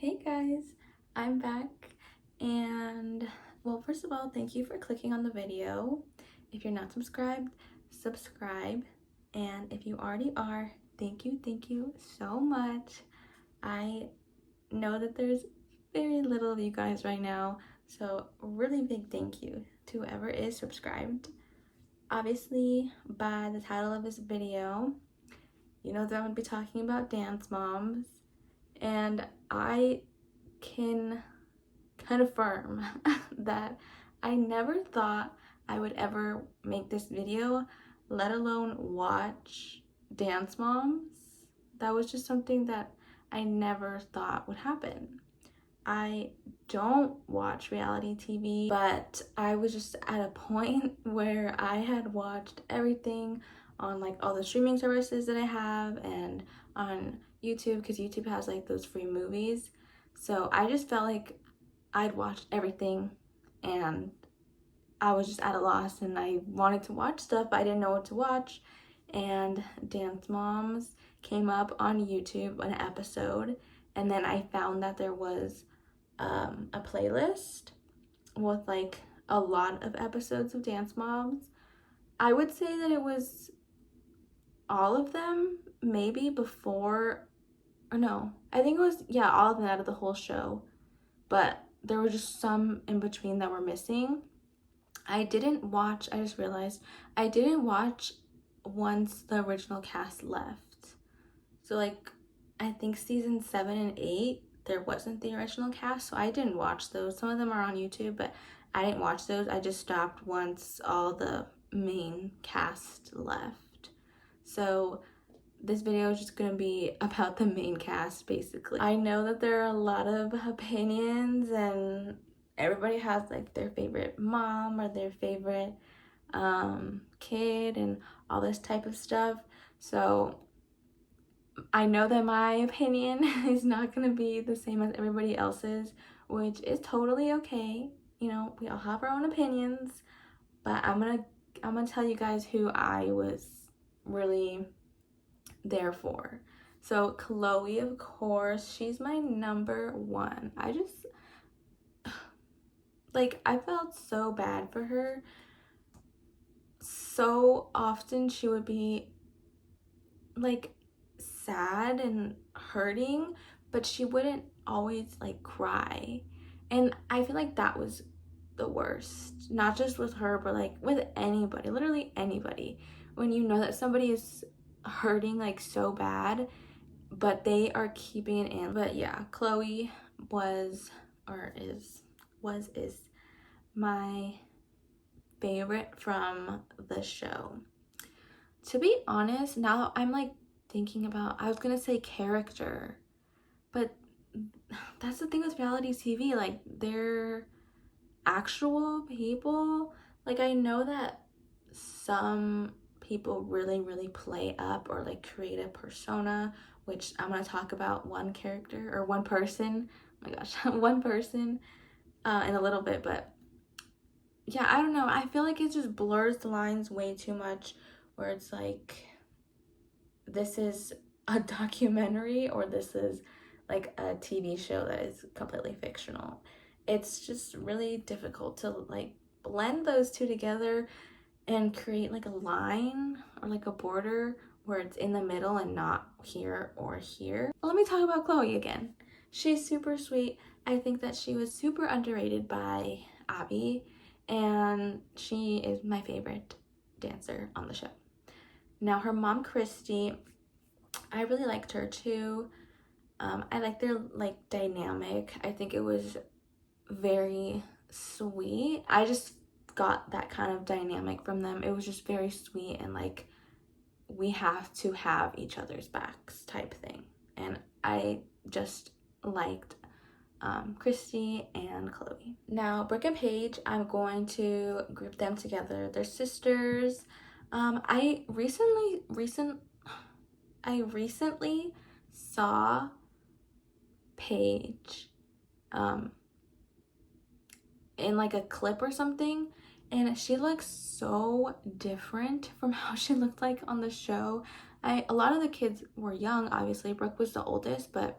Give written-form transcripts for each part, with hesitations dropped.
Hey guys, I'm back, and well, first of all, thank you for clicking on the video. If you're not subscribed, subscribe, and if you already are, thank you so much. I know that there's very little of you guys right now, so really big thank you to whoever is subscribed. Obviously, by the title of this video, you know that I'm going to be talking about dance moms, and I can confirm that I never thought I would ever make this video, let alone watch dance moms. That was just something that I never thought would happen. I don't watch reality TV, but I was just at a point where I had watched everything on like all the streaming services that I have and on YouTube, because YouTube has like those free movies. So I just felt like I'd watched everything and I was just at a loss, and I wanted to watch stuff but I didn't know what to watch, and Dance Moms came up on YouTube, an episode, and then I found that there was a playlist with like a lot of episodes of Dance Moms. I would say that it was all of them, maybe before, or no, I think it was, yeah, all of them out of the whole show, but there were just some in between that were missing. I just realized I didn't watch once the original cast left. So like, I think season 7 and 8, there wasn't the original cast, so I didn't watch those. Some of them are on YouTube, but I didn't watch those. I just stopped once all the main cast left. So this video is just gonna be about the main cast, basically. I know that there are a lot of opinions, and everybody has like their favorite mom or their favorite kid and all this type of stuff. So I know that my opinion is not gonna be the same as everybody else's, which is totally okay. You know, we all have our own opinions, but I'm gonna tell you guys who I was really there for. So Chloe, of course, she's my number one. I just, like, I felt so bad for her. So often she would be like sad and hurting, but she wouldn't always like cry. And I feel like that was the worst, not just with her, but like with anybody, literally anybody. When you know that somebody is hurting like so bad, but they are keeping it in. But yeah, Chloe was is my favorite from the show. To be honest, now I'm like thinking about, I was gonna say character, but that's the thing with reality TV, like they're actual people. Like I know that some people really play up or like create a persona, which I'm gonna talk about one character or one person, oh my gosh, one person in a little bit. But yeah, I don't know, I feel like it just blurs the lines way too much, where it's like this is a documentary or this is like a TV show that is completely fictional. It's just really difficult to like blend those two together and create like a line or like a border where it's in the middle and not here or here. Well, let me talk about Chloe again. She's super sweet. I think that she was super underrated by Abby, and she is my favorite dancer on the show. Now her mom, Christy, I really liked her too. I like their like dynamic. I think it was very sweet. I just got that kind of dynamic from them. It was just very sweet and like we have to have each other's backs type thing. And I just liked Christy and Chloe. Now Brooke and Paige, I'm going to group them together. They're sisters. I recently saw Paige in like a clip or something, and she looks so different from how she looked like on the show. A lot of the kids were young, obviously. Brooke was the oldest, but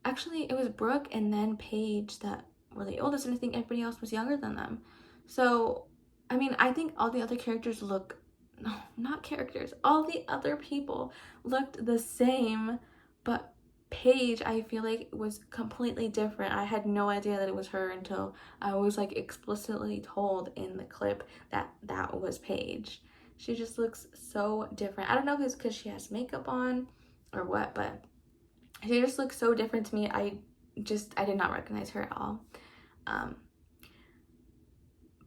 actually it was Brooke and then Paige that were the oldest, and I think everybody else was younger than them. So I mean, I think all the other characters look, no, not characters, all the other people looked the same, but Paige, I feel like, was completely different. I had no idea that it was her until I was like explicitly told in the clip that that was Paige. She just looks so different. I don't know if it's because she has makeup on or what, but she just looks so different to me. I did not recognize her at all. Um,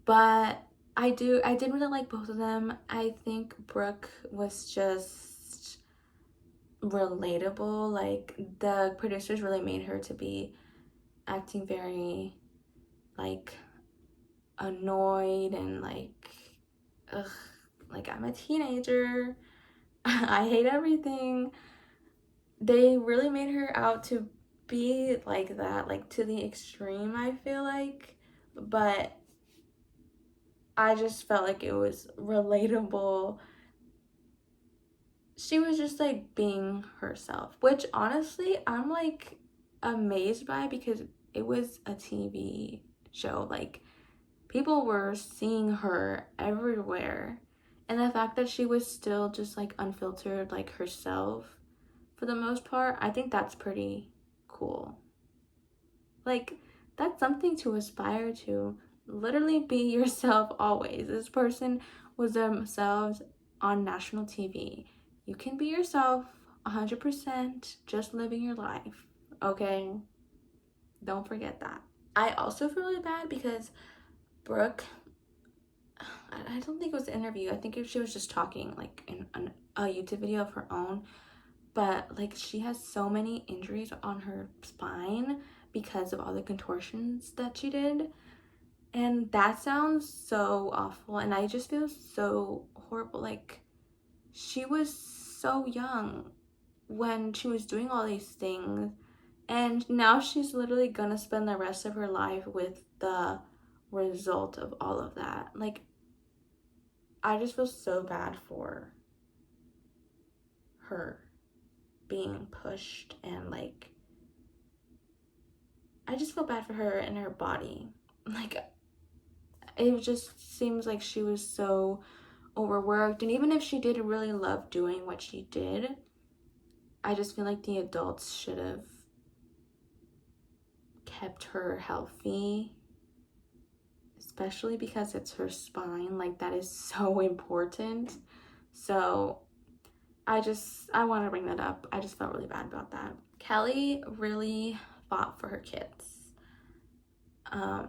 but I did really like both of them. I think Brooke was just relatable. Like, the producers really made her to be acting very like annoyed and like, ugh, like, I'm a teenager. I hate everything. They really made her out to be like that, like to the extreme, I feel like. But I just felt like it was relatable. She was just like being herself, which honestly I'm like amazed by, because it was a TV show. Like, people were seeing her everywhere. And the fact that she was still just like unfiltered, like herself for the most part, I think that's pretty cool. Like, that's something to aspire to. Literally be yourself always. This person was themselves on national TV. You can be yourself 100%, just living your life, okay? Don't forget that. I also feel really bad because Brooke, I don't think it was an interview. I think she was just talking like in a YouTube video of her own. But like, she has so many injuries on her spine because of all the contortions that she did. And that sounds so awful. And I just feel so horrible. Like, she was so young when she was doing all these things. And now she's literally gonna spend the rest of her life with the result of all of that. Like, I just feel so bad for her being pushed, and like, I just feel bad for her and her body. Like, it just seems like she was so overworked, and even if she did really love doing what she did, I just feel like the adults should have kept her healthy, especially because it's her spine. Like, that is so important. So I want to bring that up. I just felt really bad about that. Kelly really fought for her kids.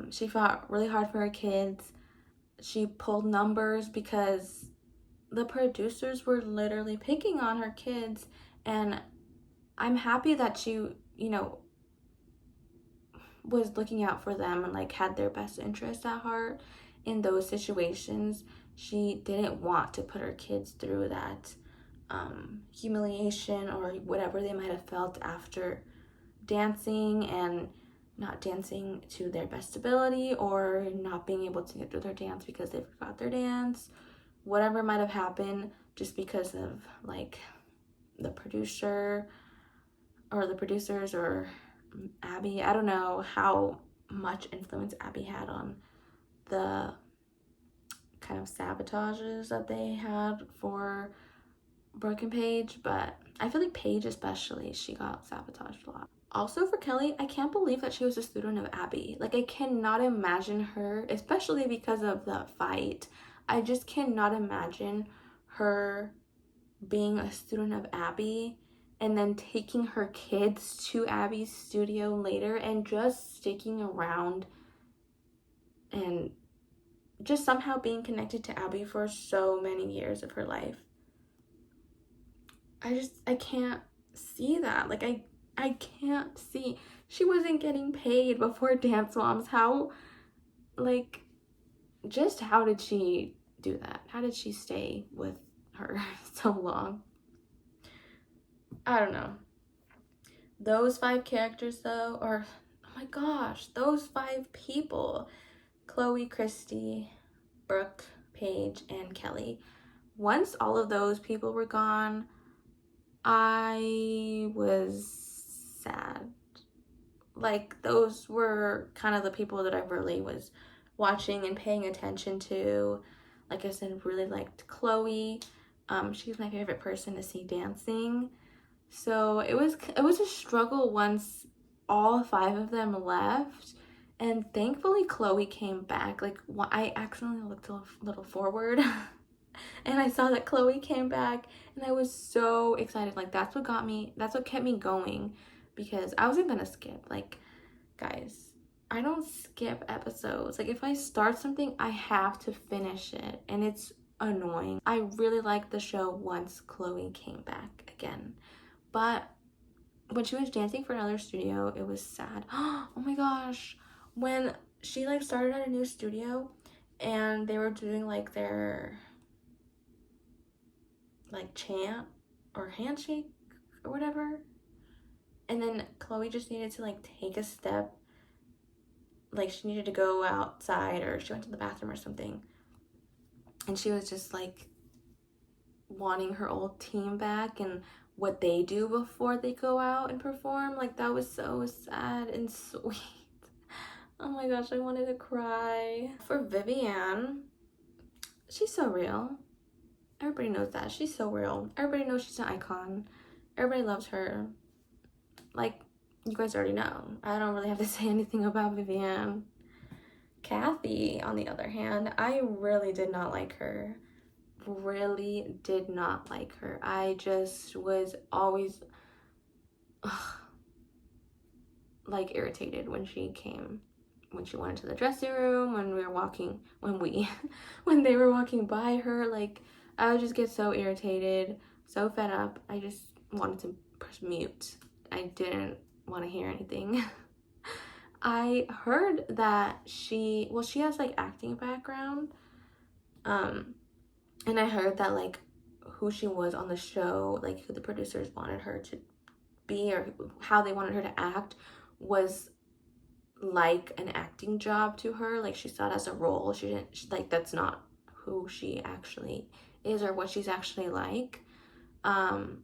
She fought really hard for her kids. She pulled numbers because the producers were literally picking on her kids, and I'm happy that she, was looking out for them and like had their best interests at heart in those situations. She didn't want to put her kids through that humiliation or whatever they might have felt after dancing and not dancing to their best ability, or not being able to get through their dance because they forgot their dance. Whatever might have happened, just because of like the producer or the producers or Abby. I don't know how much influence Abby had on the kind of sabotages that they had for Brooke and Paige, but I feel like Paige especially, she got sabotaged a lot. Also for Kelly, I can't believe that she was a student of Abby. Like, I cannot imagine her, especially because of the fight. I just cannot imagine her being a student of Abby and then taking her kids to Abby's studio later and just sticking around and just somehow being connected to Abby for so many years of her life. I can't see that. Like, I can't see. She wasn't getting paid before Dance Moms. How, like, just how did she do that? How did she stay with her so long? I don't know. Those 5 characters though, or oh my gosh, those 5 people, Chloe, Christy, Brooke, Paige, and Kelly. Once all of those people were gone, I was sad. like those were kind of the people that I really was watching and paying attention to. Like I said, really liked Chloe. She's my favorite person to see dancing. So it was a struggle once all 5 of them left, and thankfully Chloe came back. Like, I accidentally looked a little forward and I saw that Chloe came back, and I was so excited. Like, that's what kept me going, because I wasn't gonna skip. Like, guys, I don't skip episodes. Like, if I start something, I have to finish it, and it's annoying. I really liked the show once Chloe came back again. But when she was dancing for another studio, it was sad. Oh my gosh. When she like started at a new studio and they were doing like their like chant or handshake or whatever, and then Chloe just needed to like take a step, like she needed to go outside or she went to the bathroom or something, and she was just like wanting her old team back and what they do before they go out and perform. Like, that was so sad and sweet. Oh my gosh, I wanted to cry. For Vivi-anne, she's so real. Everybody knows that. She's so real. Everybody knows she's an icon. Everybody loves her. Like, you guys already know. I don't really have to say anything about Vivi-anne. Kathy, on the other hand, I really did not like her. Really did not like her. I just was always like irritated when she went into the dressing room, when they were walking by her. Like, I would just get so irritated, so fed up. I just wanted to press mute. I didn't want to hear anything. I heard that she has like acting background, and I heard that like who she was on the show, like who the producers wanted her to be or how they wanted her to act, was like an acting job to her. Like, she saw it as a role. Like, that's not who she actually is or what she's actually like. And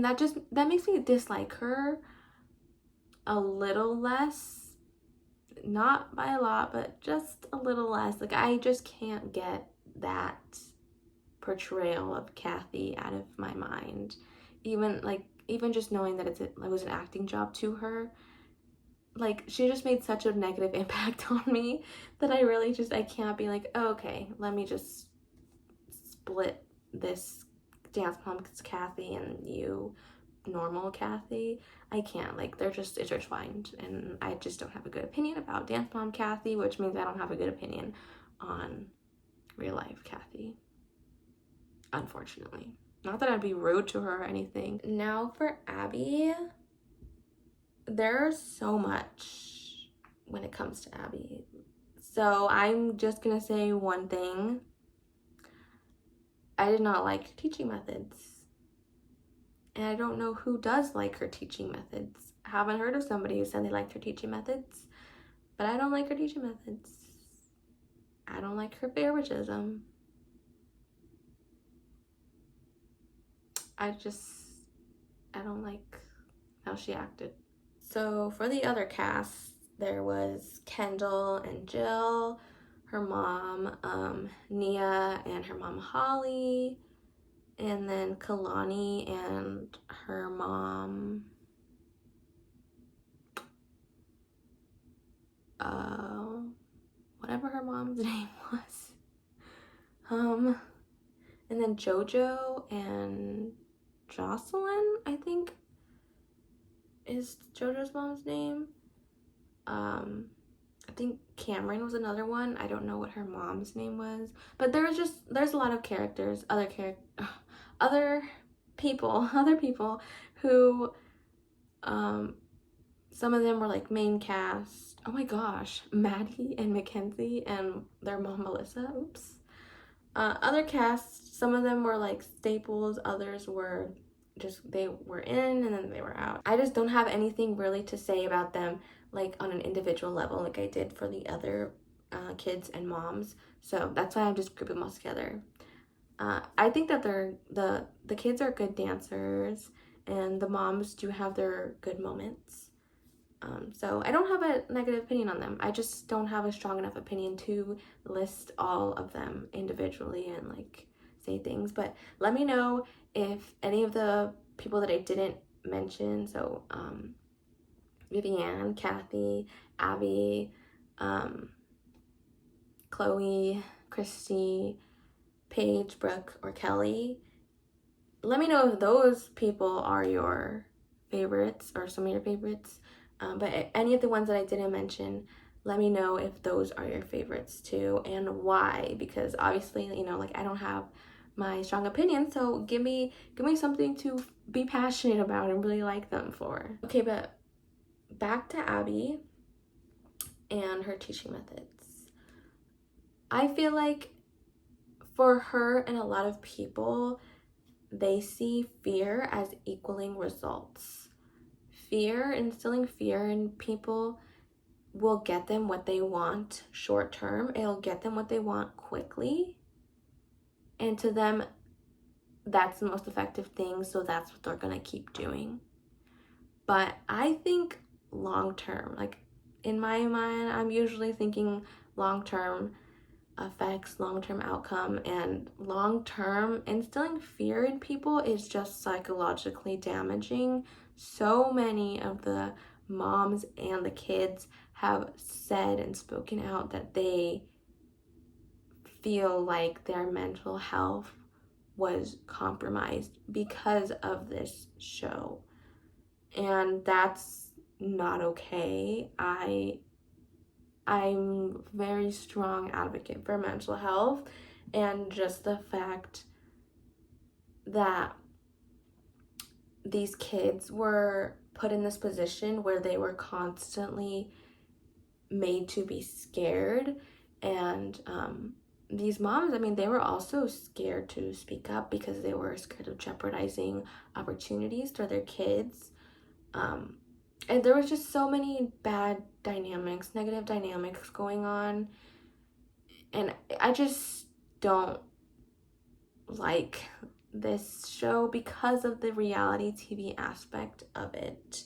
that makes me dislike her a little less. Not by a lot, but just a little less. Like, I just can't get that portrayal of Kathy out of my mind. Even just knowing that it was an acting job to her, like, she just made such a negative impact on me that I can't be like, oh, okay, let me just split this Dance Moms Kathy and you normal Kathy. I can't. Like, they're just intertwined, and I just don't have a good opinion about Dance Mom Kathy, which means I don't have a good opinion on real life Kathy, unfortunately. Not that I'd be rude to her or anything. Now for Abby, there's so much when it comes to Abby. So I'm just gonna say one thing. I did not like her teaching methods. And I don't know who does like her teaching methods. I haven't heard of somebody who said they liked her teaching methods, but I don't like her teaching methods. I don't like her favoritism. I don't like how she acted. So for the other cast, there was Kendall and Jill, her mom, Nia, and her mom, Holly, and then Kalani and her mom, whatever her mom's name was. And then Jojo and Jocelyn, I think, is Jojo's mom's name. I think Cameron was another one. I don't know what her mom's name was, but there's a lot of characters, other people who, some of them were like main cast. Oh my gosh, Maddie and Mackenzie and their mom Melissa. Oops. Other casts, some of them were like staples, others were just, they were in and then they were out. I just don't have anything really to say about them, like on an individual level, like I did for the other kids and moms. So that's why I'm just grouping them all together. I think that the kids are good dancers, and the moms do have their good moments. So I don't have a negative opinion on them. I just don't have a strong enough opinion to list all of them individually and like say things. But let me know if any of the people that I didn't mention, so Vivi-Anne, Kathy, Abby, Chloe, Christy, Paige, Brooke, or Kelly, let me know if those people are your favorites or some of your favorites. But any of the ones that I didn't mention, let me know if those are your favorites too and why, because obviously, you know, like I don't have my strong opinion, so give me something to be passionate about and really like them for. Okay, but back to Abby and her teaching methods. I feel like for her and a lot of people, they see fear as equaling results. Fear, instilling fear in people will get them what they want short term. It'll get them what they want quickly. And to them, that's the most effective thing, so that's what they're gonna keep doing. But I think long term, like in my mind, I'm usually thinking long term effects, long-term outcome, and long-term instilling fear in people is just psychologically damaging. So many of the moms and the kids have said and spoken out that they feel like their mental health was compromised because of this show, and that's not okay. I'm very strong advocate for mental health, and just the fact that these kids were put in this position where they were constantly made to be scared, and these moms, I mean, they were also scared to speak up because they were scared of jeopardizing opportunities for their kids. And there was just so many bad dynamics, negative dynamics going on. And I just don't like this show because of the reality TV aspect of it.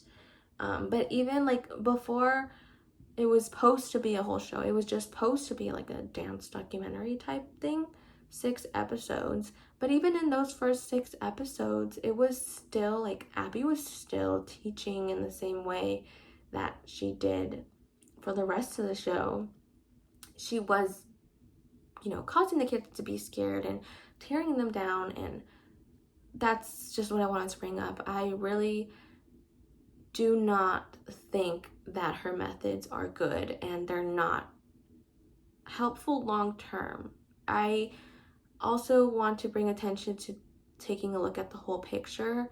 But even like before it was supposed to be a whole show, it was just supposed to be like a dance documentary type thing, 6 episodes. But even in those first 6 episodes, it was still like Abby was still teaching in the same way that she did for the rest of the show. She was, you know, causing the kids to be scared and tearing them down, and that's just what I wanted to bring up. I really do not think that her methods are good, and they're not helpful long term. I also want to bring attention to taking a look at the whole picture.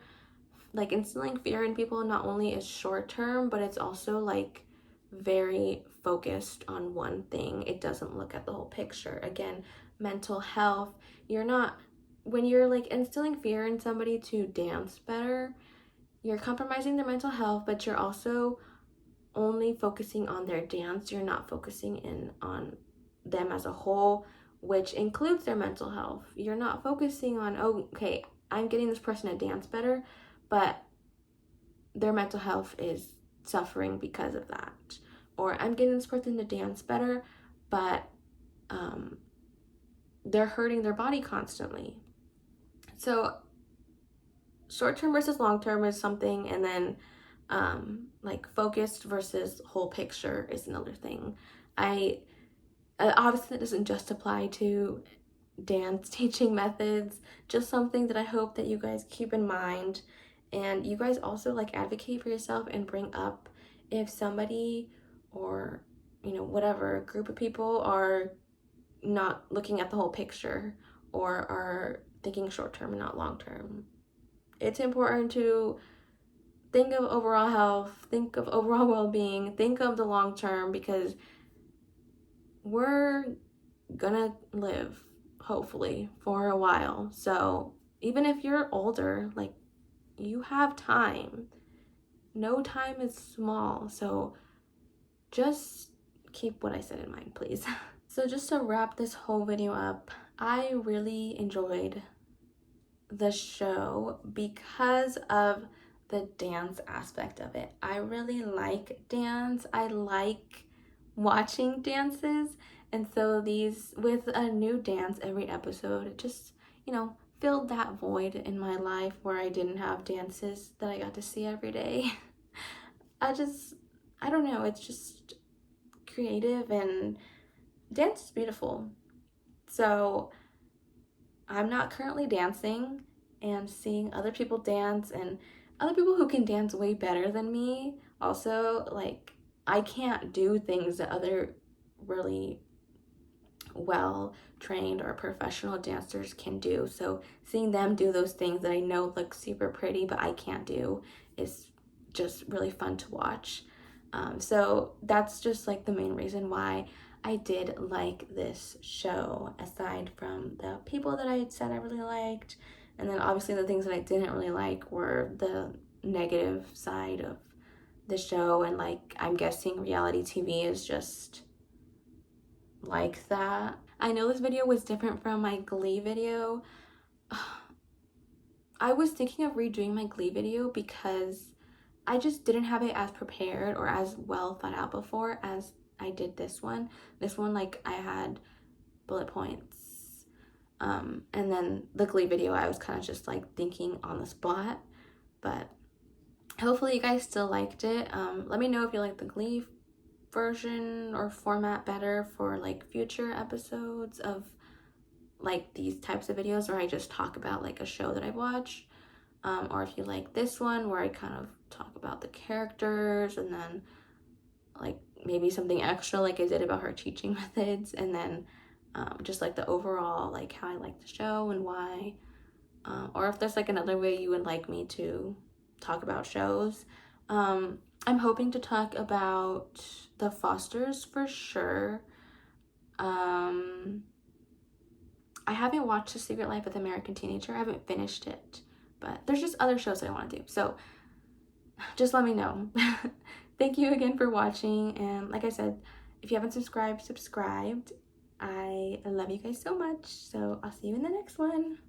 Like instilling fear in people not only is short term, but it's also like very focused on one thing. It doesn't look at the whole picture. Again, mental health, when you're like instilling fear in somebody to dance better, you're compromising their mental health, but you're also only focusing on their dance. You're not focusing in on them as a whole, which includes their mental health. You're not focusing on, oh, okay, I'm getting this person to dance better, but their mental health is suffering because of that. Or I'm getting this person to dance better, but they're hurting their body constantly. So short-term versus long-term is something, and then like focused versus whole picture is another thing. Obviously that doesn't just apply to dance teaching methods, just something that I hope that you guys keep in mind, and you guys also like advocate for yourself and bring up if somebody or, you know, whatever group of people are not looking at the whole picture or are thinking short-term and not long-term. It's important to think of overall health, think of overall well-being, think of the long term, because we're gonna live, hopefully, for a while. So even if you're older, like, you have time. No time is small. So just keep what I said in mind, please. So just to wrap this whole video up, I really enjoyed the show because of the dance aspect of it. I really like dance. I like watching dances, and so these, with a new dance every episode, it just, you know, filled that void in my life where I didn't have dances that I got to see every day. I don't know, it's just creative, and dance is beautiful. So I'm not currently dancing, and seeing other people dance and other people who can dance way better than me. Also, like, I can't do things that other really well trained or professional dancers can do. So seeing them do those things that I know look super pretty but I can't do is just really fun to watch. So that's just like the main reason why I did like this show, aside from the people that I had said I really liked. And then obviously the things that I didn't really like were the negative side of the show. And like, I'm guessing reality TV is just like that. I know this video was different from my Glee video. I was thinking of redoing my Glee video because I just didn't have it as prepared or as well thought out before as I did this one. This one, like, I had bullet points. And then the Glee video, I was kind of just like thinking on the spot. But hopefully you guys still liked it. Let me know if you like the Glee version or format better for like future episodes of like these types of videos where I just talk about like a show that I've watched, or if you like this one where I kind of talk about the characters and then like maybe something extra like I did about her teaching methods, and then just like the overall like how I like the show and why, or if there's like another way you would like me to talk about shows. I'm hoping to talk about The Fosters for sure. I haven't watched The Secret Life of the American Teenager. I haven't finished it, but there's just other shows that I want to do. So just let me know. Thank you again for watching. And like I said, if you haven't subscribed. I love you guys so much. So I'll see you in the next one.